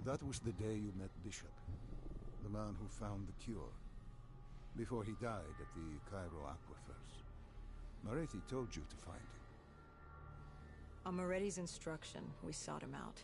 That was the day you met Bishop, the man who found the cure, before he died at the Cairo aquifers. Moretti told you to find him. On Moretti's instruction, we sought him out.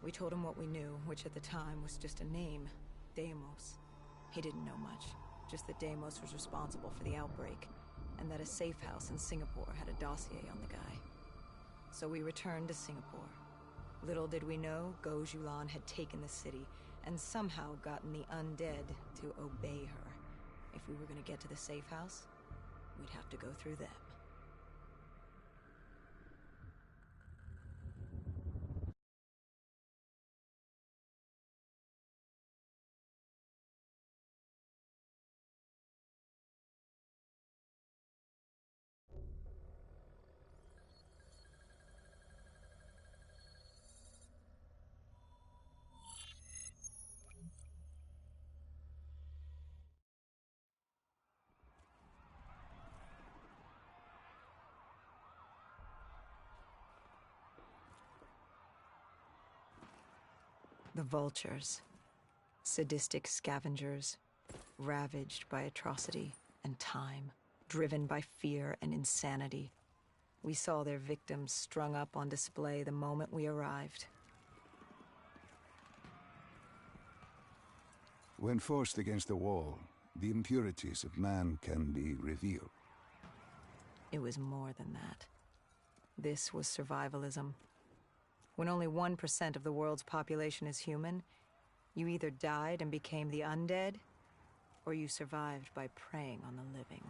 We told him what we knew, which at the time was just a name, Deimos. He didn't know much, just that Deimos was responsible for the outbreak, and that a safe house in Singapore had a dossier on the guy. So we returned to Singapore. Little did we know, Gojulan had taken the city, and somehow gotten the undead to obey her. If we were gonna get to the safe house, we'd have to go through them. The vultures. Sadistic scavengers, ravaged by atrocity and time, driven by fear and insanity. We saw their victims strung up on display the moment we arrived. When forced against the wall, the impurities of man can be revealed. It was more than that. This was survivalism. When only 1% of the world's population is human, you either died and became the undead, or you survived by preying on the living.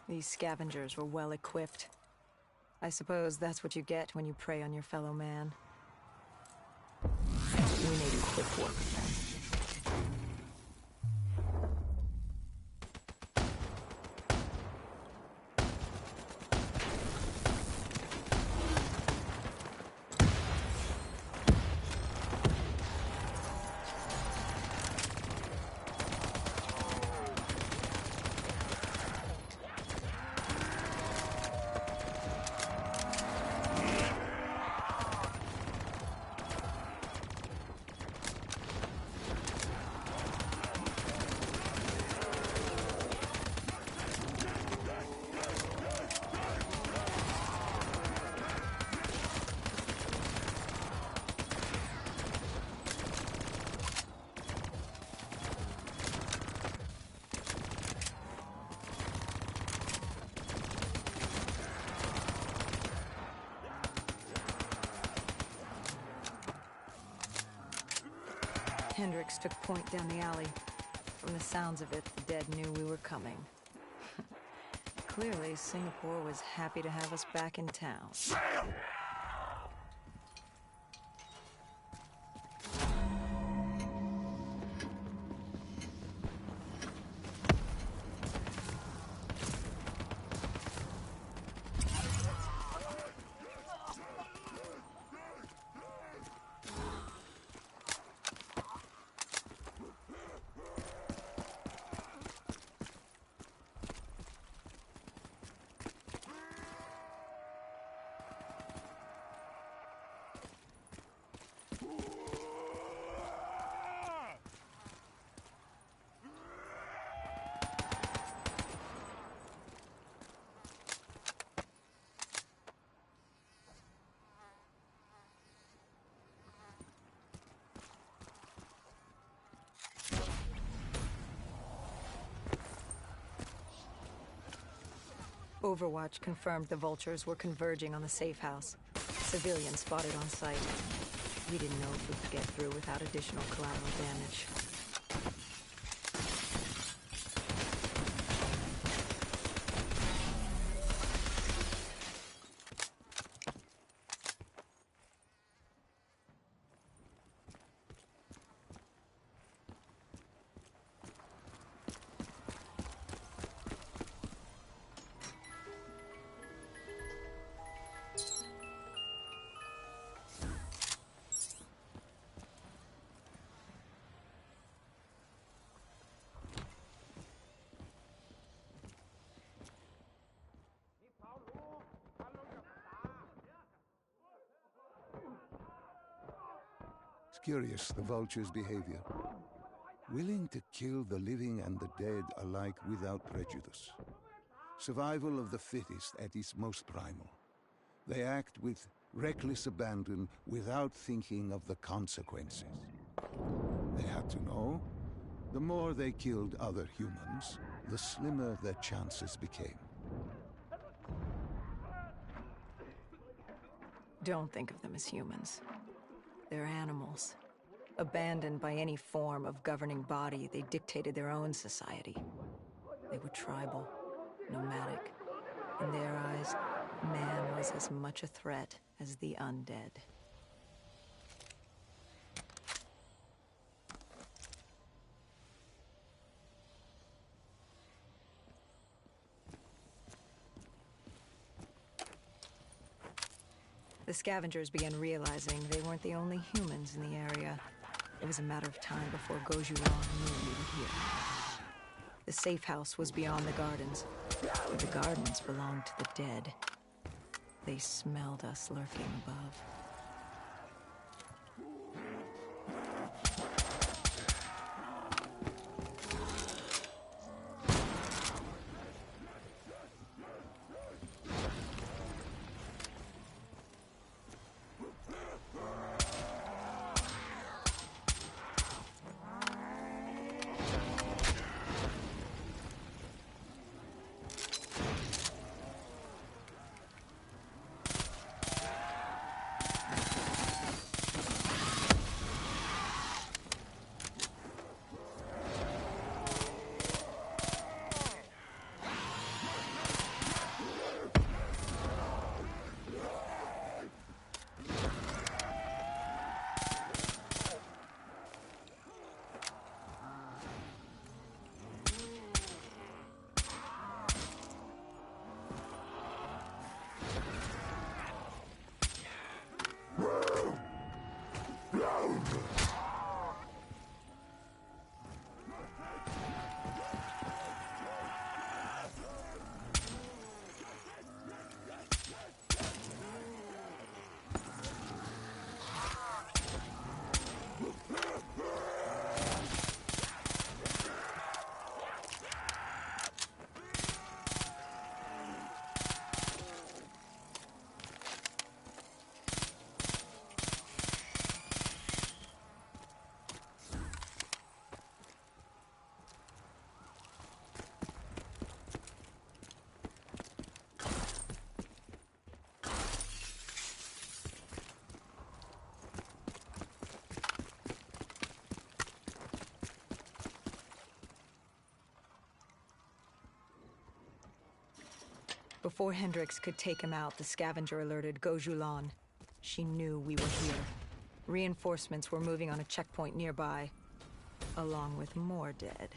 These scavengers were well equipped. I suppose that's what you get when you prey on your fellow man. We need a quick work with them. Hendricks took point down the alley. From the sounds of it, the dead knew we were coming. Clearly, Singapore was happy to have us back in town. Overwatch confirmed the vultures were converging on the safe house. Civilians spotted on site. We didn't know if we could get through without additional collateral damage. It's curious, the vulture's behavior. Willing to kill the living and the dead alike without prejudice. Survival of the fittest at its most primal. They act with reckless abandon without thinking of the consequences. They had to know, the more they killed other humans, the slimmer their chances became. Don't think of them as humans. They're animals. Abandoned by any form of governing body, they dictated their own society. They were tribal, nomadic. In their eyes, man was as much a threat as the undead. The scavengers began realizing they weren't the only humans in the area. It was a matter of time before Gojulan knew we were here. The safe house was beyond the gardens, but the gardens belonged to the dead. They smelled us lurking above. Before Hendrix could take him out, the scavenger alerted Gojulan. She knew we were here. Reinforcements were moving on a checkpoint nearby, along with more dead.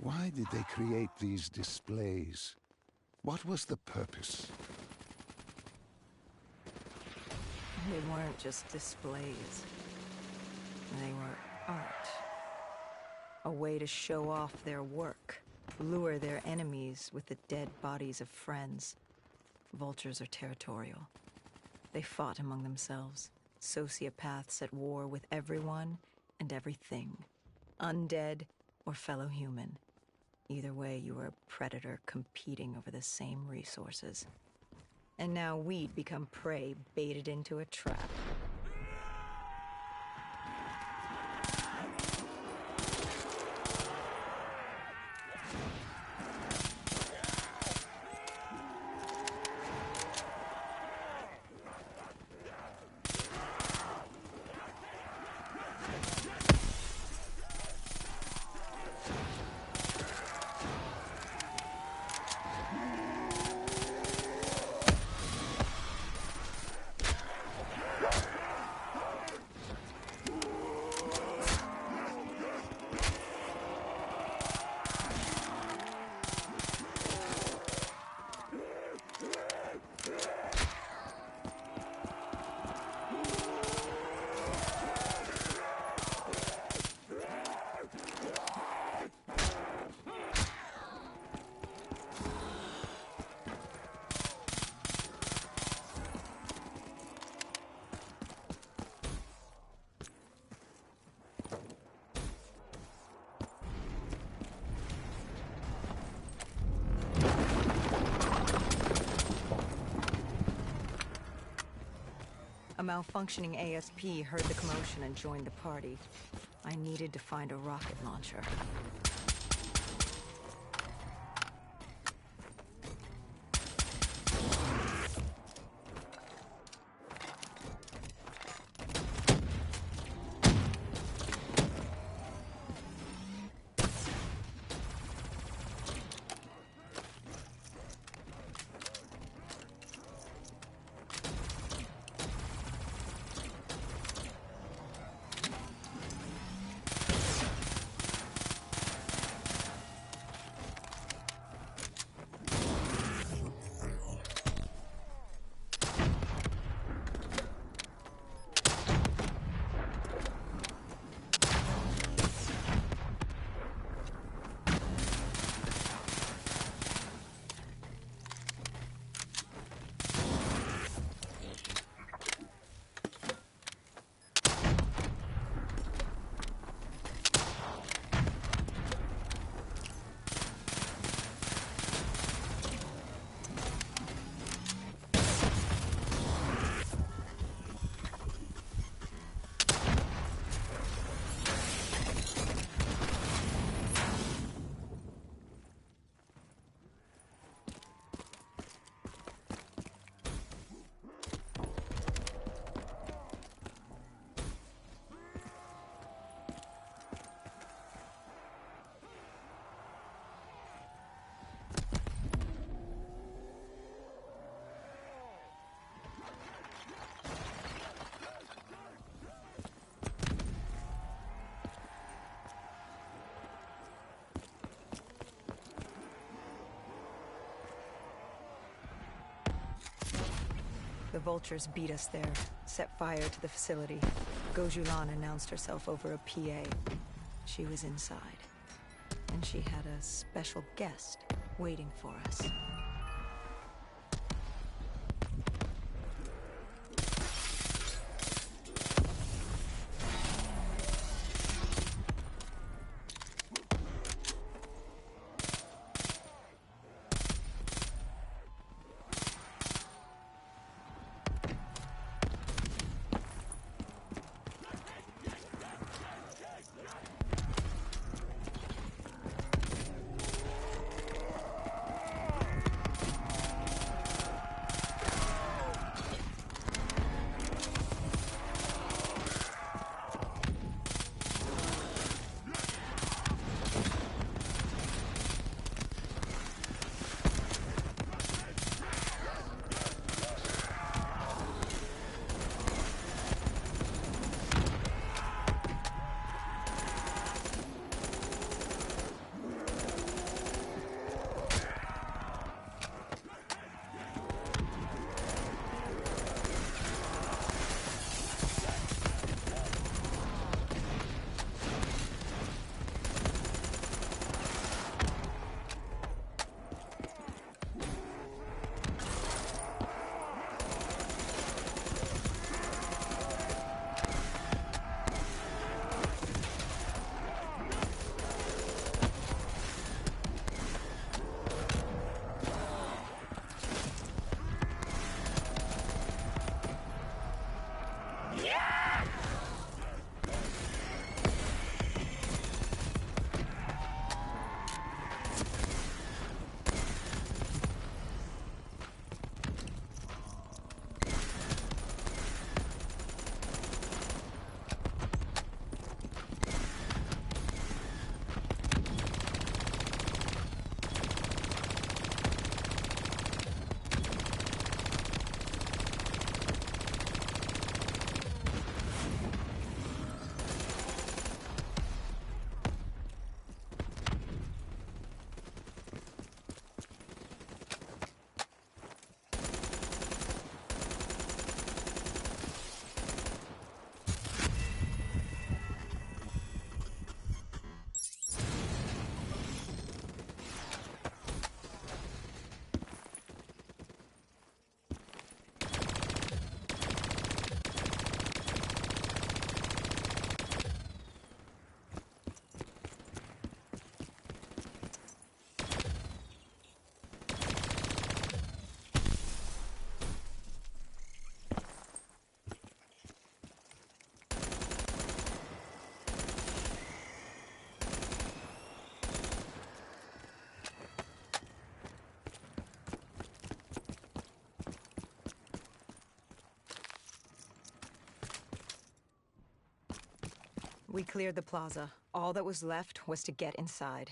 Why did they create these displays? What was the purpose? They weren't just displays. They were art. A way to show off their work, lure their enemies with the dead bodies of friends. Vultures are territorial. They fought among themselves, sociopaths at war with everyone and everything, undead or fellow human. Either way, you were a predator competing over the same resources. And now we'd become prey baited into a trap. A malfunctioning ASP heard the commotion and joined the party. I needed to find a rocket launcher. The vultures beat us there, set fire to the facility. Gojulan announced herself over a PA. She was inside, and she had a special guest waiting for us. We cleared the plaza. All that was left was to get inside.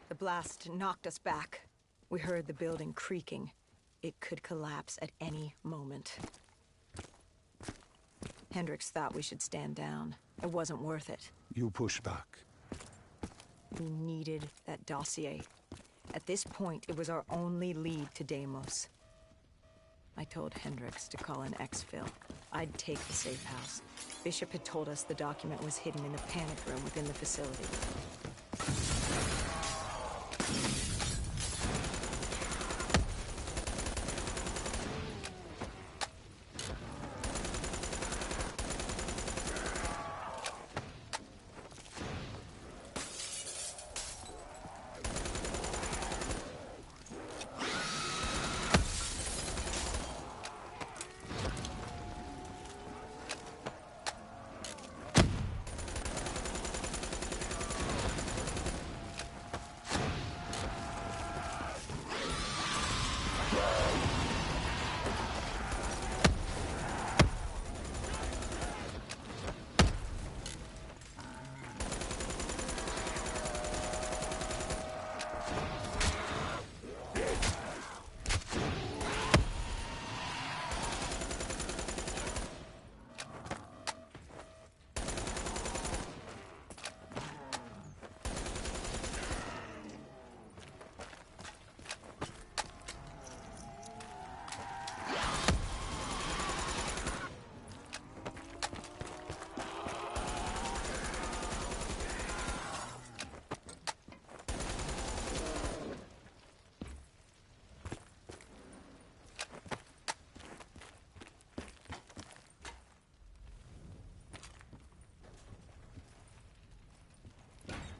The blast knocked us back. We heard the building creaking. It could collapse at any moment. Hendricks thought we should stand down. It wasn't worth it. You push back. We needed that dossier. At this point, it was our only lead to Deimos. I told Hendricks to call in exfil. I'd take the safe house. Bishop had told us the document was hidden in the panic room within the facility.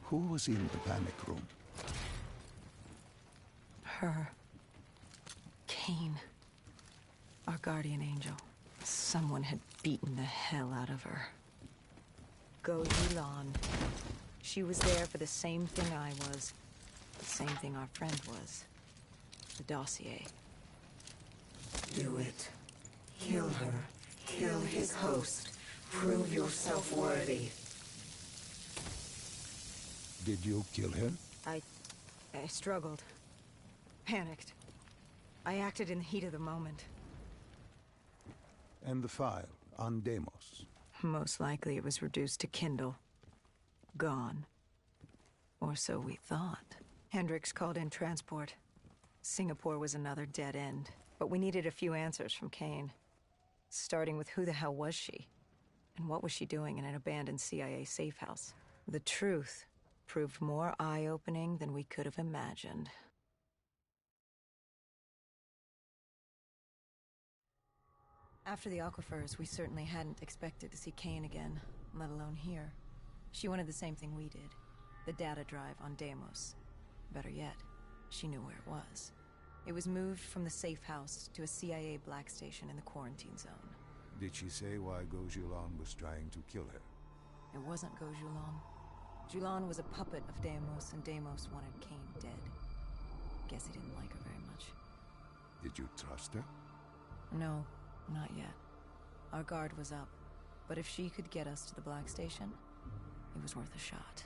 Who was in the panic room? Her. Kane. Our guardian angel. Someone had beaten the hell out of her. Gojulan. She was there for the same thing I was. The same thing our friend was. The dossier. Do it. Kill her. Kill his host. Prove yourself worthy. Did you kill her? I struggled. Panicked. I acted in the heat of the moment. And the file on Deimos? Most likely it was reduced to Kindle. Gone. Or so we thought. Hendricks called in transport. Singapore was another dead end. But we needed a few answers from Kane. Starting with who the hell was she? And what was she doing in an abandoned CIA safe house? The truth proved more eye-opening than we could have imagined. After the aquifers, we certainly hadn't expected to see Kane again, let alone here. She wanted the same thing we did. The data drive on Deimos. Better yet, she knew where it was. It was moved from the safe house to a CIA black station in the quarantine zone. Did she say why Gojulan was trying to kill her? It wasn't Gojulan. Julan was a puppet of Deimos, and Deimos wanted Kane dead. Guess he didn't like her very much. Did you trust her? No, not yet. Our guard was up, but if she could get us to the black station, it was worth a shot.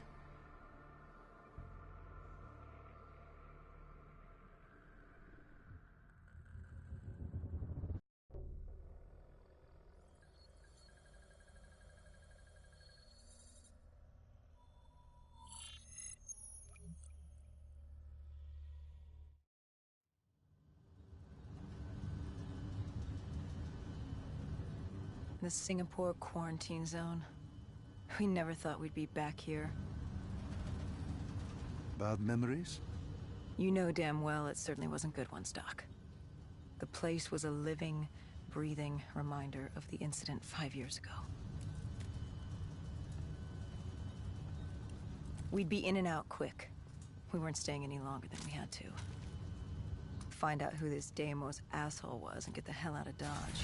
The Singapore quarantine zone. We never thought we'd be back here. Bad memories? You know damn well it certainly wasn't good ones, Doc. The place was a living, breathing reminder of the incident 5 years ago. We'd be in and out quick. We weren't staying any longer than we had to. Find out who this Deimos asshole was and get the hell out of Dodge.